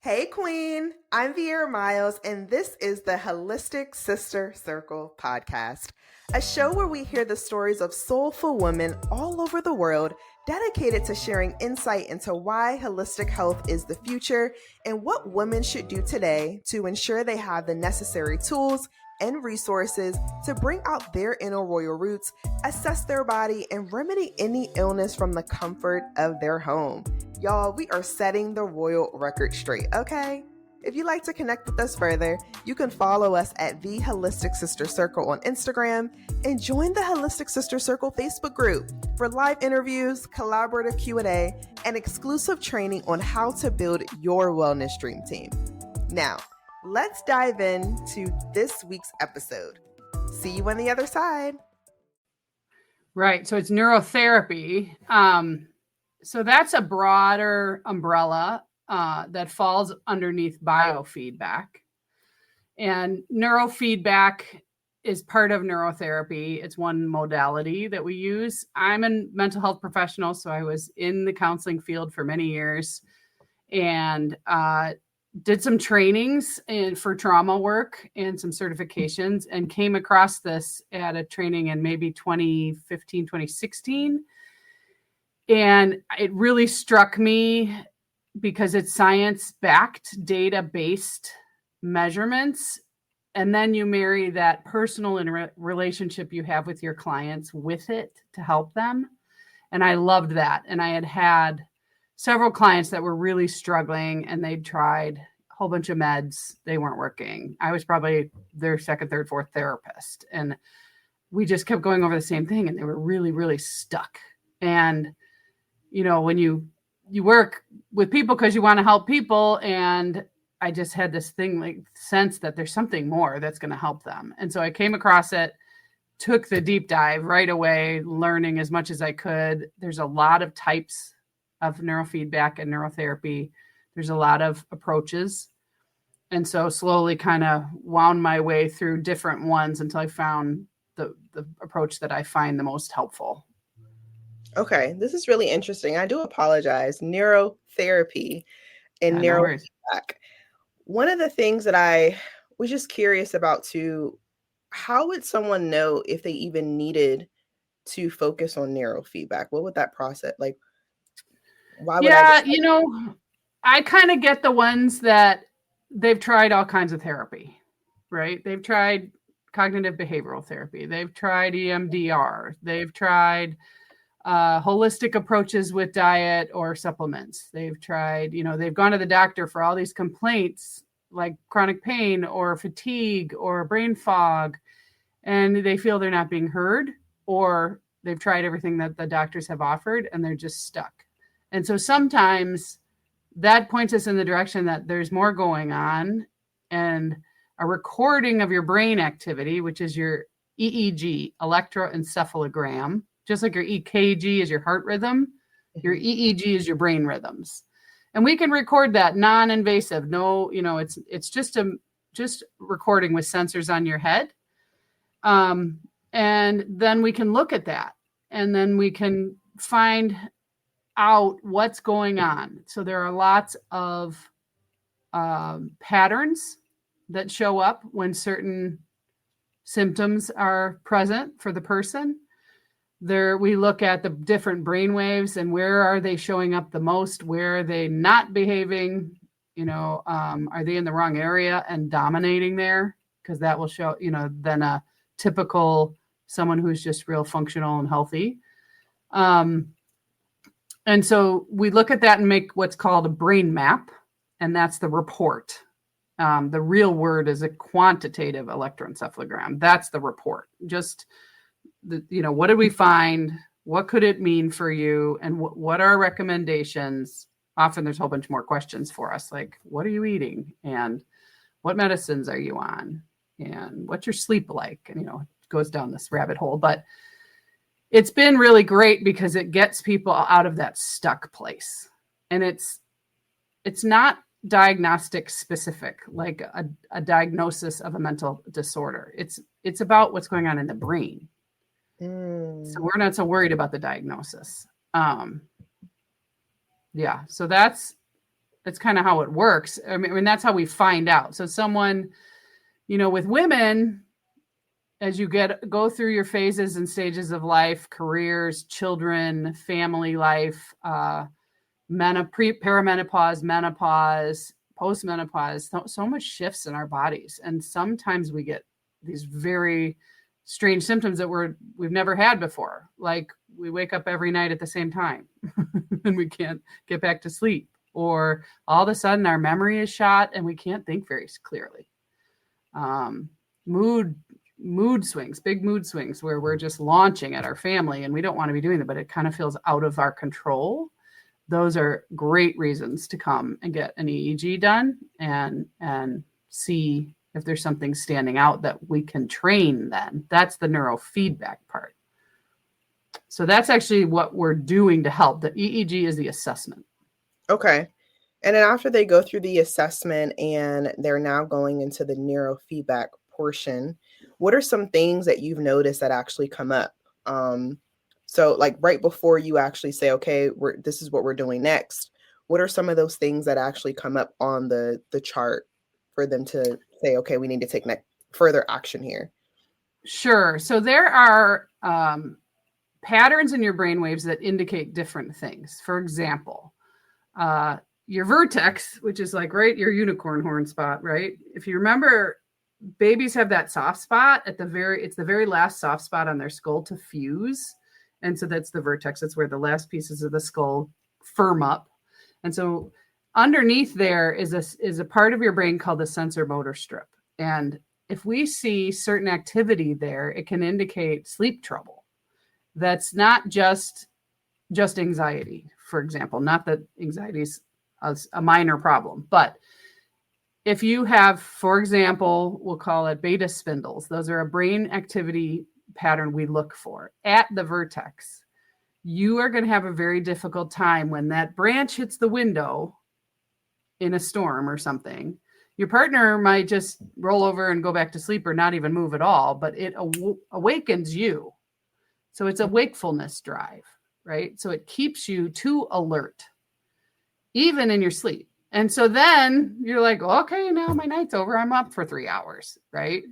Hey, Queen. I'm Viera Miles, and this is the Holistic Sister Circle podcast, a show where we hear the stories of soulful women all over the world dedicated to sharing insight into why holistic health is the future and what women should do today to ensure they have the necessary tools and resources to bring out their inner royal roots, assess their body, and remedy any illness from the comfort of their home. Y'all, we are setting the royal record straight, okay? If you'd like to connect with us further, you can follow us at The Holistic Sister Circle on Instagram and join the Holistic Sister Circle Facebook group for live interviews, collaborative Q&A, and exclusive training on how to build your wellness dream team. Now, let's dive into this week's episode. See you on the other side. Right. So it's neurotherapy. So that's a broader umbrella that falls underneath biofeedback. And neurofeedback is part of neurotherapy. It's one modality that we use. I'm a mental health professional, so I was in the counseling field for many years and did some trainings for trauma work and some certifications, and came across this at a training in maybe 2015, 2016. And it really struck me because it's science-backed, data-based measurements. And then you marry that personal and relationship you have with your clients with it to help them. And I loved that. And I had several clients that were really struggling, and they'd tried a whole bunch of meds. They weren't working. I was probably their second, third, fourth therapist. And we just kept going over the same thing, and they were really, really stuck. And you know, when you work with people because you want to help people, and I just had this sense that there's something more that's going to help them. And so I came across it, took the deep dive right away, learning as much as I could. There's a lot of types of neurofeedback and neurotherapy. There's a lot of approaches. And so slowly kind of wound my way through different ones until I found the approach that I find the most helpful. Okay, this is really interesting. I do apologize. Neurotherapy and neurofeedback. One of the things that I was just curious about too, how would someone know if they even needed to focus on neurofeedback? What would that process like? Why would I kind of get the ones that they've tried all kinds of therapy, right? They've tried cognitive behavioral therapy. They've tried EMDR. They've tried holistic approaches with diet or supplements. They've tried, they've gone to the doctor for all these complaints like chronic pain or fatigue or brain fog, and they feel they're not being heard, or they've tried everything that the doctors have offered and they're just stuck. And so sometimes that points us in the direction that there's more going on, and a recording of your brain activity, which is your EEG, electroencephalogram. Just like your EKG is your heart rhythm, your EEG is your brain rhythms. And we can record that non-invasive. No, it's just recording with sensors on your head. And then we can look at that, and then we can find out what's going on. So there are lots of patterns that show up when certain symptoms are present for the person. There, we look at the different brain waves and where are they showing up the most? Where are they not behaving? Are they in the wrong area and dominating there? Because that will show, than a typical someone who's just real functional and healthy. And so we look at that and make what's called a brain map, and that's the report. The real word is a quantitative electroencephalogram. That's the report. Just what did we find? What could it mean for you? And what are our recommendations? Often there's a whole bunch more questions for us, like, what are you eating? And what medicines are you on? And what's your sleep like? And, it goes down this rabbit hole. But it's been really great because it gets people out of that stuck place. And it's not diagnostic specific, like a diagnosis of a mental disorder. It's about what's going on in the brain. So we're not so worried about the diagnosis. So that's That's kind of how it works. I mean, that's how we find out. So someone, with women, as you go through your phases and stages of life, careers, children, family life, perimenopause, menopause, postmenopause, so much shifts in our bodies. And sometimes we get these very strange symptoms that we've never had before. Like we wake up every night at the same time and we can't get back to sleep. Or all of a sudden our memory is shot and we can't think very clearly. Mood swings, big mood swings where we're just launching at our family and we don't want to be doing that, but it kind of feels out of our control. Those are great reasons to come and get an EEG done and see if there's something standing out that we can train then. That's the neurofeedback part. So that's actually what we're doing to help. The EEG is the assessment. Okay. And then after they go through the assessment and they're now going into the neurofeedback portion, what are some things that you've noticed that actually come up? So like right before you actually say, okay, this is what we're doing next. What are some of those things that actually come up on the chart for them to say, okay, we need to take further action here? Sure. So there are patterns in your brain waves that indicate different things. For example, your vertex, which is like your unicorn horn spot, right? If you remember, babies have that soft spot it's the very last soft spot on their skull to fuse. And so that's the vertex. It's where the last pieces of the skull firm up. And so underneath there is a part of your brain called the sensor motor strip. And if we see certain activity there, it can indicate sleep trouble. That's not just anxiety, for example. Not that anxiety is a minor problem, but if you have, for example, we'll call it beta spindles. Those are a brain activity pattern we look for at the vertex. You are going to have a very difficult time when that branch hits the window in a storm or something. Your partner might just roll over and go back to sleep or not even move at all, but it awakens you. So it's a wakefulness drive, right? So it keeps you too alert, even in your sleep. And so then you're like, okay, now my night's over. I'm up for 3 hours, right?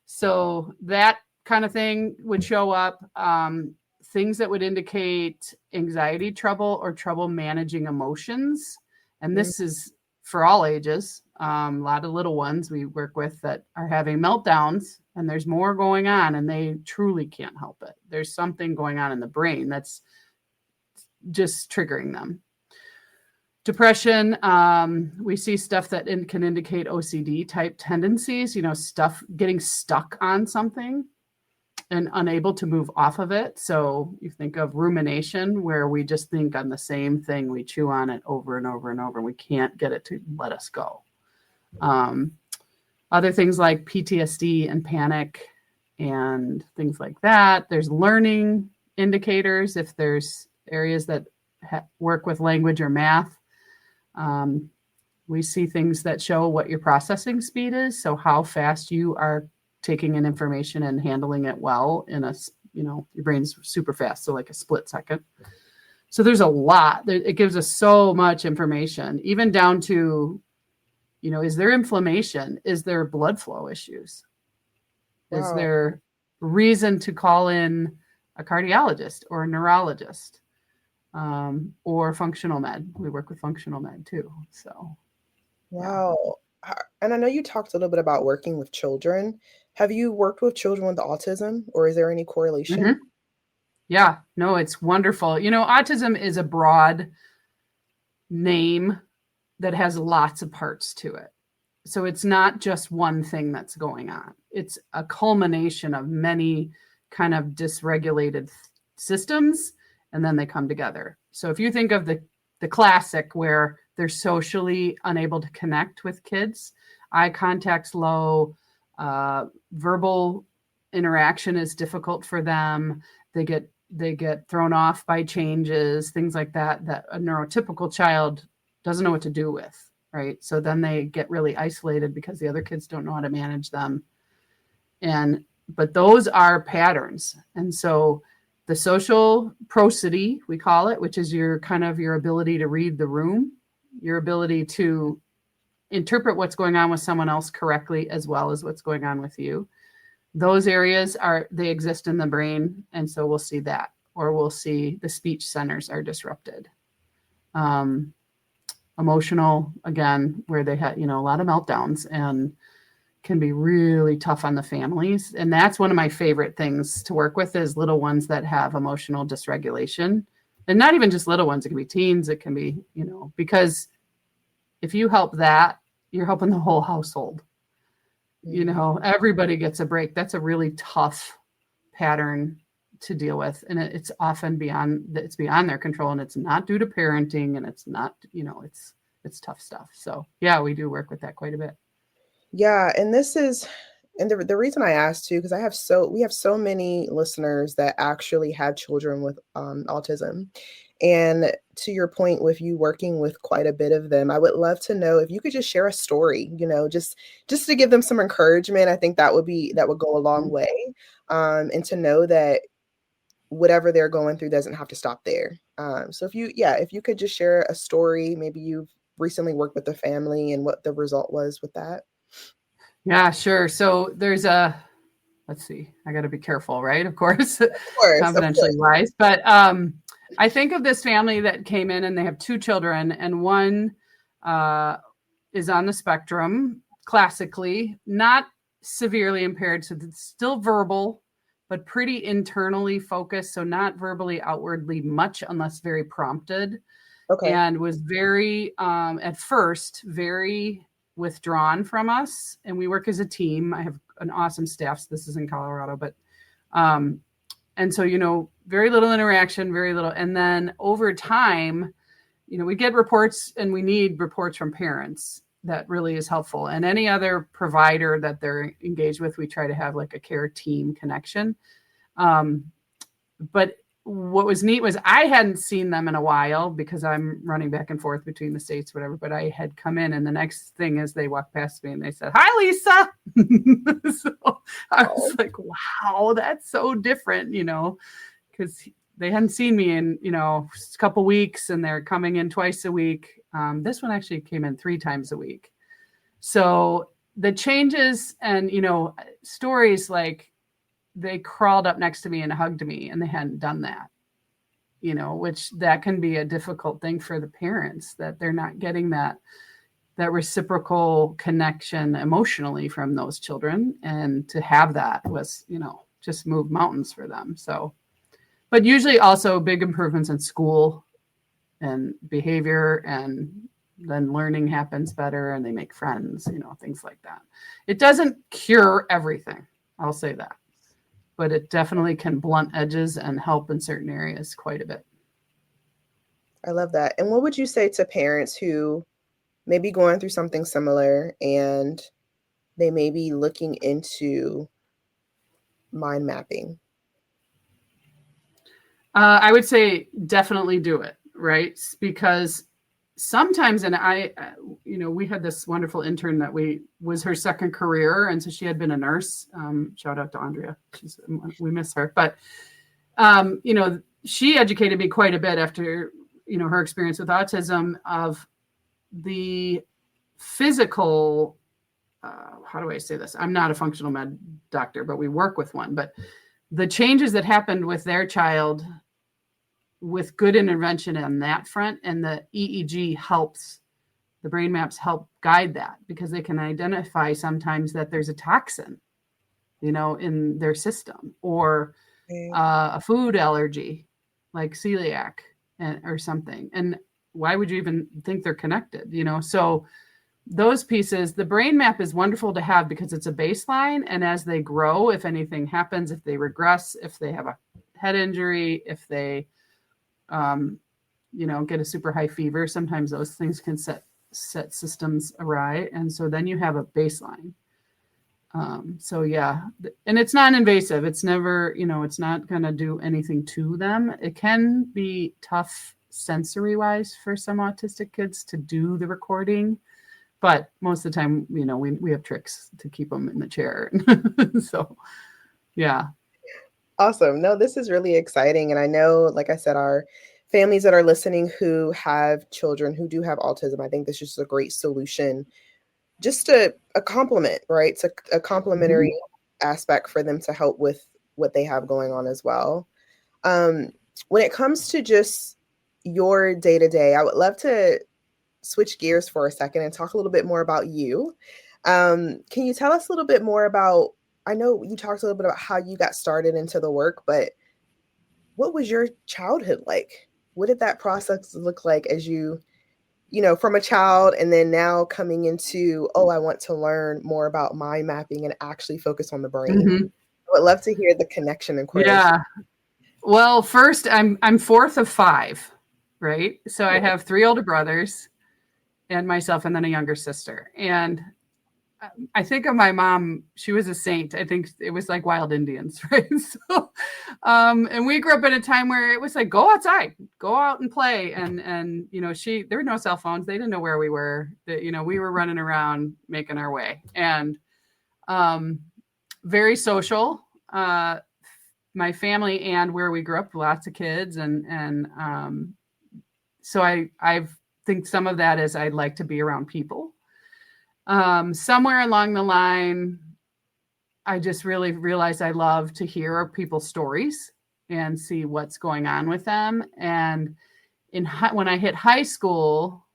So that kind of thing would show up. Things that would indicate anxiety trouble or trouble managing emotions. And this is for all ages. A lot of little ones we work with that are having meltdowns and there's more going on and they truly can't help it. There's something going on in the brain that's just triggering them. Depression, we see stuff that can indicate OCD type tendencies, stuff getting stuck on something and unable to move off of it. So you think of rumination, where we just think on the same thing. We chew on it over and over and over. And we can't get it to let us go. Other things like PTSD and panic and things like that. There's learning indicators if there's areas that work with language or math. We see things that show what your processing speed is. So how fast you are taking in information and handling it well in your brain's super fast. So like a split second. So there's a lot. It gives us so much information, even down to, is there inflammation? Is there blood flow issues? Wow. Is there reason to call in a cardiologist or a neurologist? Or functional med. We work with functional med too. So, wow. Yeah. And I know you talked a little bit about working with children. Have you worked with children with autism, or is there any correlation? Mm-hmm. Yeah, no, it's wonderful. Autism is a broad name that has lots of parts to it. So it's not just one thing that's going on. It's a culmination of many kind of dysregulated systems, and then they come together. So if you think of the classic where they're socially unable to connect with kids, eye contact's low, verbal interaction is difficult for them. They get thrown off by changes, things like that a neurotypical child doesn't know what to do with, right? So then they get really isolated because the other kids don't know how to manage them. But those are patterns. And so the social prosody, we call it, which is your ability to read the room your ability to interpret what's going on with someone else correctly, as well as what's going on with you. Those areas they exist in the brain. And so we'll see that, or we'll see the speech centers are disrupted. Emotional, again, where they had, a lot of meltdowns and can be really tough on the families. And that's one of my favorite things to work with is little ones that have emotional dysregulation. And not even just little ones, it can be teens, it can be, because if you help that, you're helping the whole household. Everybody gets a break. That's a really tough pattern to deal with. And it's often beyond their control, and it's not due to parenting, and it's not, it's tough stuff. So yeah, we do work with that quite a bit. Yeah. And the reason I asked too, because we have so many listeners that actually have children with autism. And to your point, with you working with quite a bit of them, I would love to know if you could just share a story, just to give them some encouragement. I think that would go a long way. And to know that whatever they're going through doesn't have to stop there. So if you could just share a story, maybe you've recently worked with a family and what the result was with that. Yeah, sure. So there's let's see, I got to be careful, right? Of course, confidentially wise. But I think of this family that came in, and they have 2 children, and one is on the spectrum, classically, not severely impaired. So it's still verbal, but pretty internally focused. So not verbally outwardly much unless very prompted. Okay. And was very, at first, very withdrawn from us. And we work as a team. I have an awesome staff. So this is in Colorado, but, and so, very little interaction, very little. And then over time, we get reports, and we need reports from parents. That really is helpful. And any other provider that they're engaged with, we try to have like a care team connection. But what was neat was I hadn't seen them in a while because I'm running back and forth between the states, whatever, but I had come in, and the next thing is they walked past me and they said, "Hi, Lisa." So I was like, wow, that's so different, because they hadn't seen me in, a couple weeks, and they're coming in twice a week. This one actually came in 3 times a week. So the changes and, stories like, they crawled up next to me and hugged me, and they hadn't done that, which that can be a difficult thing for the parents, that they're not getting that reciprocal connection emotionally from those children. And to have that was, just moved mountains for them. So, but usually also big improvements in school and behavior, and then learning happens better, and they make friends, things like that. It doesn't cure everything, I'll say that. But it definitely can blunt edges and help in certain areas quite a bit. I love that. And what would you say to parents who may be going through something similar, and they may be looking into mind mapping? I would say definitely do it, right? Because sometimes, and we had this wonderful intern that was her second career. And so she had been a nurse. Shout out to Andrea. We miss her. But, she educated me quite a bit after, her experience with autism, of the physical, how do I say this? I'm not a functional med doctor, but we work with one. But the changes that happened with their child with good intervention on that front, and the EEG helps, the brain maps help guide that, because they can identify sometimes that there's a toxin, in their system, or a food allergy like celiac or something. And why would you even think they're connected? So those pieces, the brain map is wonderful to have because it's a baseline. And as they grow, if anything happens, if they regress, if they have a head injury, if they get a super high fever, sometimes those things can set systems awry. And so then you have a baseline. So yeah, and it's non-invasive. It's never, it's not going to do anything to them. It can be tough sensory wise for some autistic kids to do the recording, but most of the time, we have tricks to keep them in the chair. So yeah. Awesome. No, this is really exciting. And I know, like I said, our families that are listening who have children who do have autism, I think this is a great solution. Just a compliment, right? It's a complementary aspect for them to help with what they have going on as well. When it comes to just your day to day, I would love to switch gears for a second and talk a little bit more about you. Can you tell us a little bit more about, I know you talked a little bit about how you got started into the work, but what was your childhood like? What did that process look like as from a child and then now coming into, oh, I want to learn more about mind mapping and actually focus on the brain? Mm-hmm. I would love to hear the connection and correlation. Yeah. Well, first, I'm fourth of five, right? So I have three older brothers and myself, and then a younger sister. And I think of my mom, she was a saint. I think it was like wild Indians, right? So, and we grew up in a time where it was like, go outside, go out and play. And there were no cell phones. They didn't know where we were. We were running around making our way, and very social. My family and where we grew up, lots of kids. And so I think some of that is I'd like to be around people. Somewhere along the line, I just really realized I love to hear people's stories and see what's going on with them. And when I hit high school,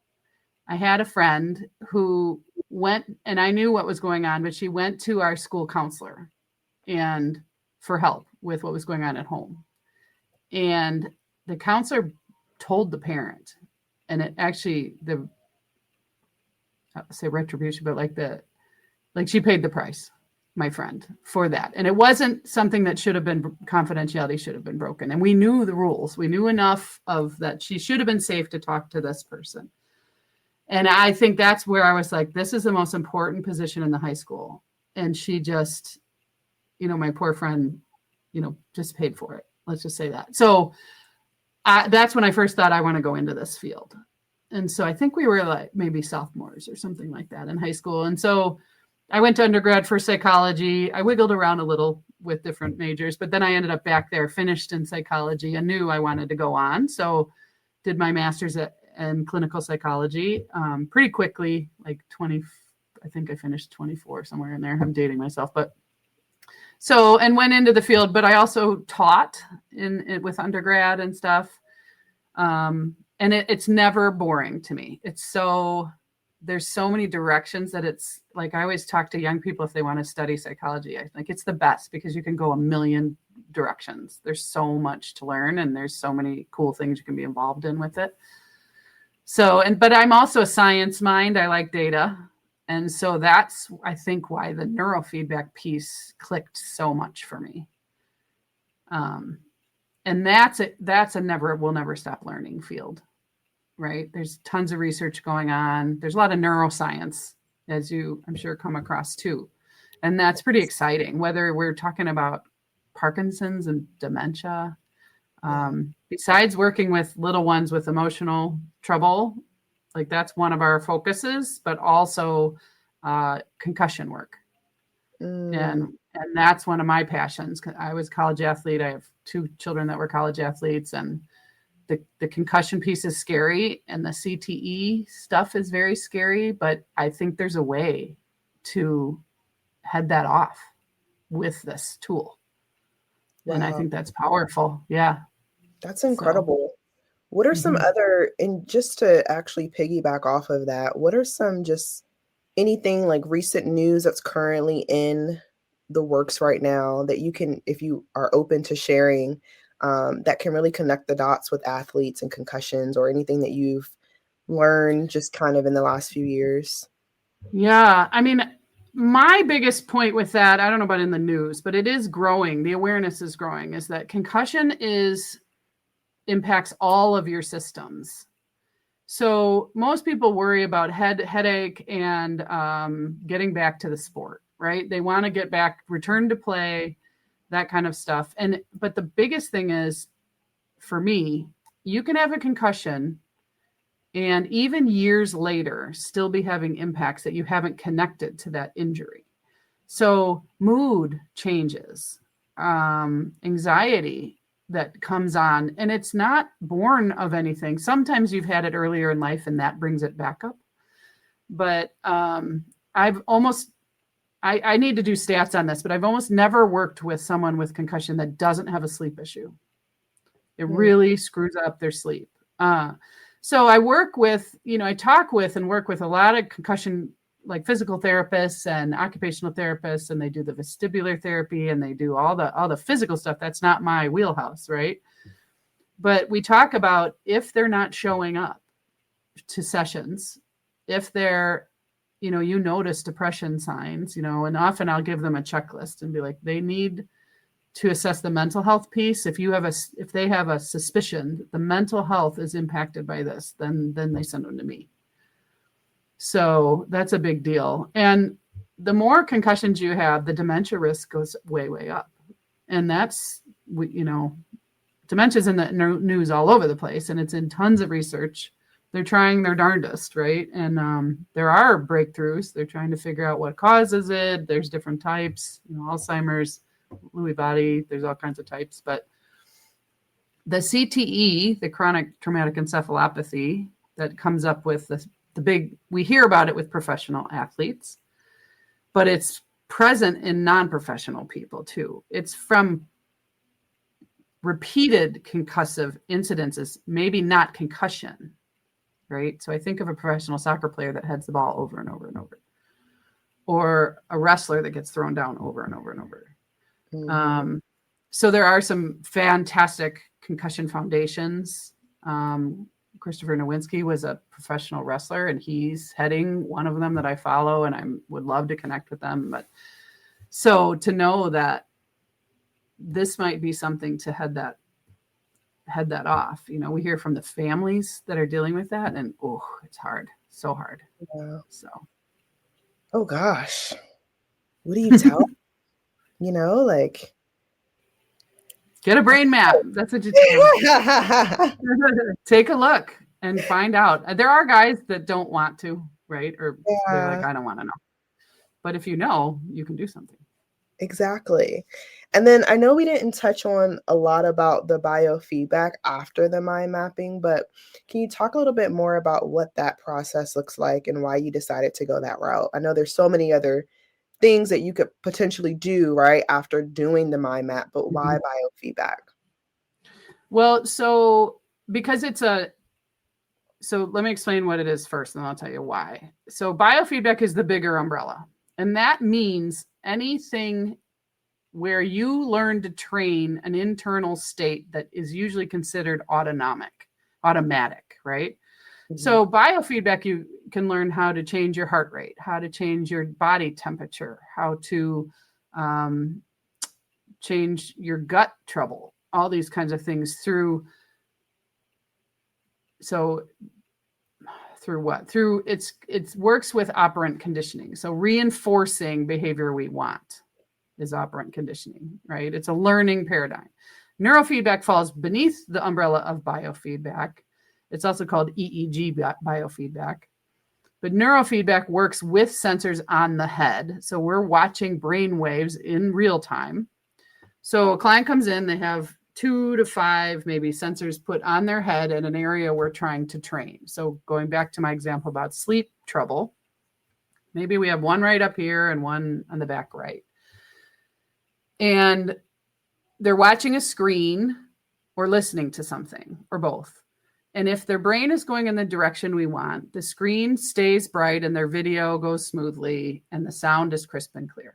I had a friend who went, and I knew what was going on, but she went to our school counselor and for help with what was going on at home. And the counselor told the parent, and it actually, I say retribution, but she paid the price, my friend, for that. And it wasn't something that should have been, confidentiality should have been broken. And we knew the rules. We knew enough of that. She should have been safe to talk to this person. And I think that's where I was like, this is the most important position in the high school. And she just, my poor friend, just paid for it. Let's just say that. So that's when I first thought I want to go into this field. And so I think we were like maybe sophomores or something like that in high school. And so I went to undergrad for psychology. I wiggled around a little with different majors, but then I ended up back there, finished in psychology, and knew I wanted to go on. So did my master's in clinical psychology pretty quickly, like 20, I think I finished 24, somewhere in there. I'm dating myself, and went into the field, but I also taught with undergrad and stuff. And it's never boring to me. There's so many directions that it's like, I always talk to young people if they want to study psychology. I think it's the best because you can go a million directions. There's so much to learn and there's so many cool things you can be involved in with it. But I'm also a science mind. I like data. And so that's, I think, why the neurofeedback piece clicked so much for me. And that's we'll never stop learning field, right? There's tons of research going on. There's a lot of neuroscience, as you, I'm sure, come across too. And that's pretty exciting, whether we're talking about Parkinson's and dementia. Besides working with little ones with emotional trouble, like that's one of our focuses, but also concussion work. And that's one of my passions. I was a college athlete. I have 2 children that were college athletes, and the concussion piece is scary and the CTE stuff is very scary, but I think there's a way to head that off with this tool. Wow. And I think that's powerful. Yeah. That's incredible. What are some other, and just to actually piggyback off of that, what are some just anything like recent news that's currently in the works right now that you can, if you are open to sharing, that can really connect the dots with athletes and concussions, or anything that you've learned just kind of in the last few years? Yeah. I mean, my biggest point with that, I don't know about in the news, but it is growing. The awareness is growing, is that concussion impacts all of your systems. So most people worry about headache and getting back to the sport, right? They want to get back, return to play, that kind of stuff. But the biggest thing is, for me, you can have a concussion and even years later still be having impacts that you haven't connected to that injury. So mood changes, anxiety, that comes on, and it's not born of anything. Sometimes you've had it earlier in life and that brings it back up. But I've almost, I need to do stats on this, but I've almost never worked with someone with concussion that doesn't have a sleep issue. It really screws up their sleep. So I work with, I talk with and work with a lot of concussion, like physical therapists and occupational therapists, and they do the vestibular therapy and they do all the physical stuff. That's not my wheelhouse, right? But we talk about if they're not showing up to sessions, if they're, you notice depression signs, and often I'll give them a checklist and be like, they need to assess the mental health piece. If they have a suspicion the mental health is impacted by this, then they send them to me. So that's a big deal. And the more concussions you have, the dementia risk goes way, way up. And that's, dementia is in the news all over the place, and it's in tons of research. They're trying their darndest, right? And there are breakthroughs. They're trying to figure out what causes it. There's different types, Alzheimer's, Lewy body, there's all kinds of types. But the CTE, the chronic traumatic encephalopathy, that comes up with the big, we hear about it with professional athletes, but it's present in non-professional people too. It's from repeated concussive incidences, maybe not concussion, right? So I think of a professional soccer player that heads the ball over and over and over, or a wrestler that gets thrown down over and over and over. Mm-hmm. So there are some fantastic concussion foundations. Christopher Nowinski was a professional wrestler, and he's heading one of them that I follow, and I would love to connect with them. But so to know that this might be something to head that off, we hear from the families that are dealing with that, and it's hard, so hard. Yeah. So, oh gosh, what do you tell? Like, get a brain map. That's what you tell. Take a look and find out. There are guys that don't want to, right? Or they're like, I don't want to know. But if you know, you can do something. Exactly. And then I know we didn't touch on a lot about the biofeedback after the mind mapping, but can you talk a little bit more about what that process looks like and why you decided to go that route? I know there's so many other things that you could potentially do right after doing the mind map, but why biofeedback? Well, so because so let me explain what it is first, and I'll tell you why. So biofeedback is the bigger umbrella, and that means anything where you learn to train an internal state that is usually considered automatic, right? Mm-hmm. So biofeedback, you can learn how to change your heart rate, how to change your body temperature, how to change your gut trouble, all these kinds of things through what? Through it works with operant conditioning. So reinforcing behavior we want is operant conditioning, right? It's a learning paradigm. Neurofeedback falls beneath the umbrella of biofeedback. It's also called EEG biofeedback. But neurofeedback works with sensors on the head. So we're watching brain waves in real time. So a client comes in, they have 2 to 5 maybe sensors put on their head in an area we're trying to train. So going back to my example about sleep trouble, maybe we have one right up here and one on the back right. And they're watching a screen or listening to something or both. And if their brain is going in the direction we want, the screen stays bright and their video goes smoothly and the sound is crisp and clear,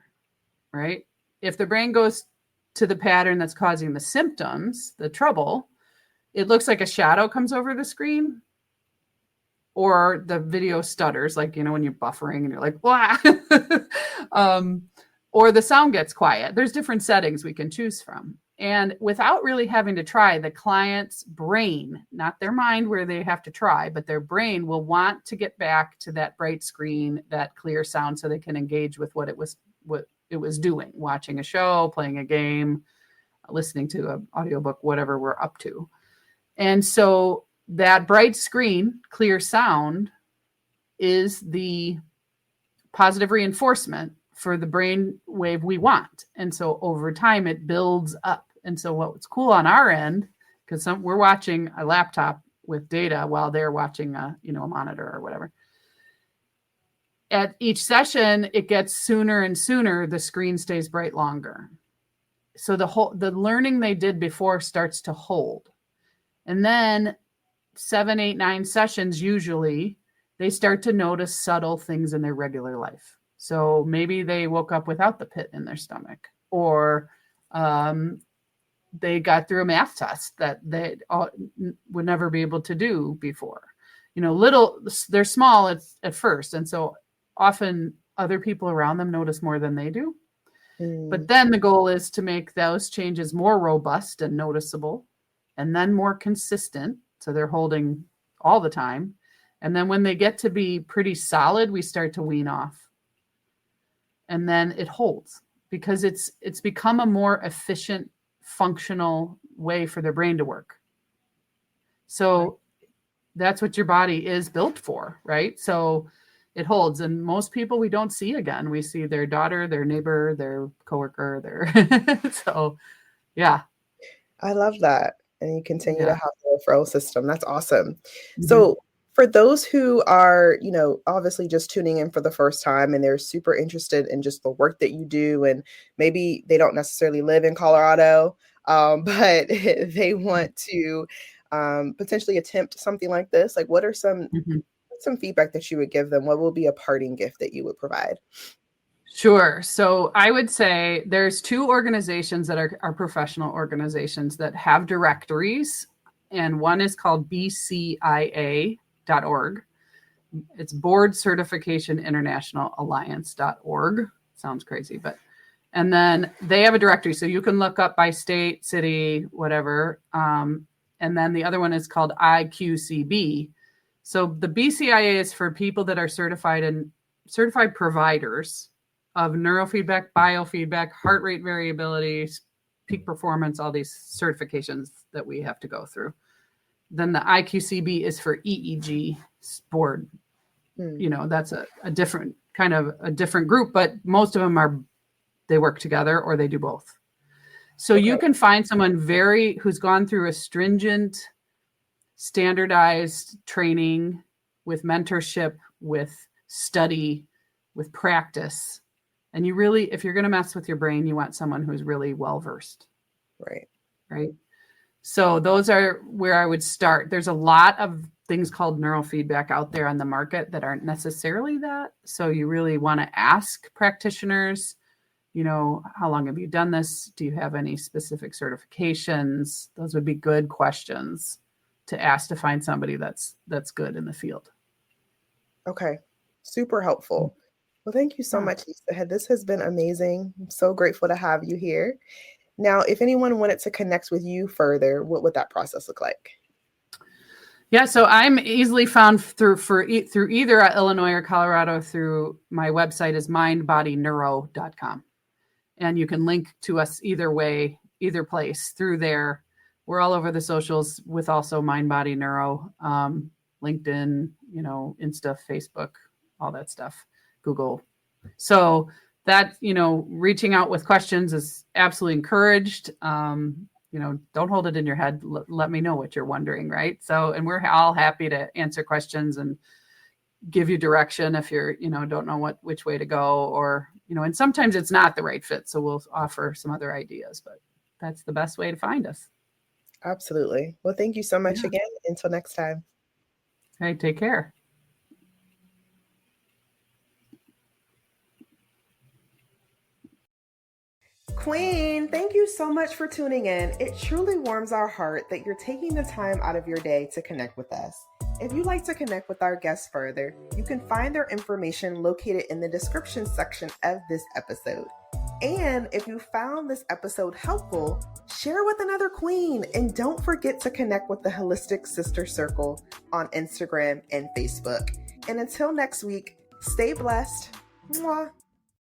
right? If the brain goes to the pattern that's causing the symptoms, the trouble, it looks like a shadow comes over the screen or the video stutters, like, when you're buffering and you're like, wow, or the sound gets quiet. There's different settings we can choose from. And without really having to try, the client's brain, not their mind where they have to try, but their brain will want to get back to that bright screen, that clear sound, so they can engage with what it was doing, watching a show, playing a game, listening to an audiobook, whatever we're up to. And so that bright screen, clear sound is the positive reinforcement for the brain wave we want. And so over time, it builds up And so what's cool on our end, because we're watching a laptop with data while they're watching a monitor or whatever. At each session, it gets sooner and sooner. The screen stays bright longer. So the learning they did before starts to hold. And then 7, 8, 9 sessions, usually they start to notice subtle things in their regular life. So maybe they woke up without the pit in their stomach, or they got through a math test that they would never be able to do before. They're small at first. And so often other people around them notice more than they do. But then the goal is to make those changes more robust and noticeable, and then more consistent. So they're holding all the time. And then when they get to be pretty solid, we start to wean off. And then it holds, because it's become a more efficient, functional way for their brain to work. So that's what your body is built for, right? So it holds. And most people we don't see again. We see their daughter, their neighbor, their coworker, so yeah. I love that. And you continue to have the referral system. That's awesome. Mm-hmm. So for those who are, obviously just tuning in for the first time and they're super interested in just the work that you do, and maybe they don't necessarily live in Colorado, but they want to potentially attempt something like this, like what are some feedback that you would give them? What will be a parting gift that you would provide? Sure. So I would say there's 2 organizations that are professional organizations that have directories, and one is called BCIA.org. It's Board Certification International Alliance.org. Sounds crazy, and then they have a directory, so you can look up by state, city, whatever. And then the other one is called IQCB. So the BCIA is for people that are certified providers of neurofeedback, biofeedback, heart rate variability, peak performance, all these certifications that we have to go through. Then the IQCB is for EEG board. That's a different kind of a different group, but most of them they work together or they do both. So you can find someone who's gone through a stringent, standardized training with mentorship, with study, with practice. And you really, if you're going to mess with your brain, you want someone who's really well-versed. Right. So those are where I would start. There's a lot of things called neurofeedback out there on the market that aren't necessarily that. So you really want to ask practitioners, how long have you done this? Do you have any specific certifications? Those would be good questions to ask to find somebody that's good in the field. Okay. Super helpful. Well, thank you so much, Lisa. This has been amazing. I'm so grateful to have you here. Now, if anyone wanted to connect with you further, what would that process look like? Yeah, so I'm easily found through either Illinois or Colorado through my website is mindbodyneuro.com. And you can link to us either way, either place through there. We're all over the socials with also Mind Body Neuro, LinkedIn, Insta, Facebook, all that stuff, Google. So that, reaching out with questions is absolutely encouraged. Don't hold it in your head. Let me know what you're wondering, right? So, and we're all happy to answer questions and give you direction if you're, don't know which way to go, or, and sometimes it's not the right fit. So we'll offer some other ideas, but that's the best way to find us. Absolutely. Well, thank you so much again. Until next time. Hey, take care. Queen, thank you so much for tuning in. It truly warms our heart that you're taking the time out of your day to connect with us. If you'd like to connect with our guests further, you can find their information located in the description section of this episode. And if you found this episode helpful, share with another queen. And don't forget to connect with the Holistic Sister Circle on Instagram and Facebook. And until next week, stay blessed. Mwah.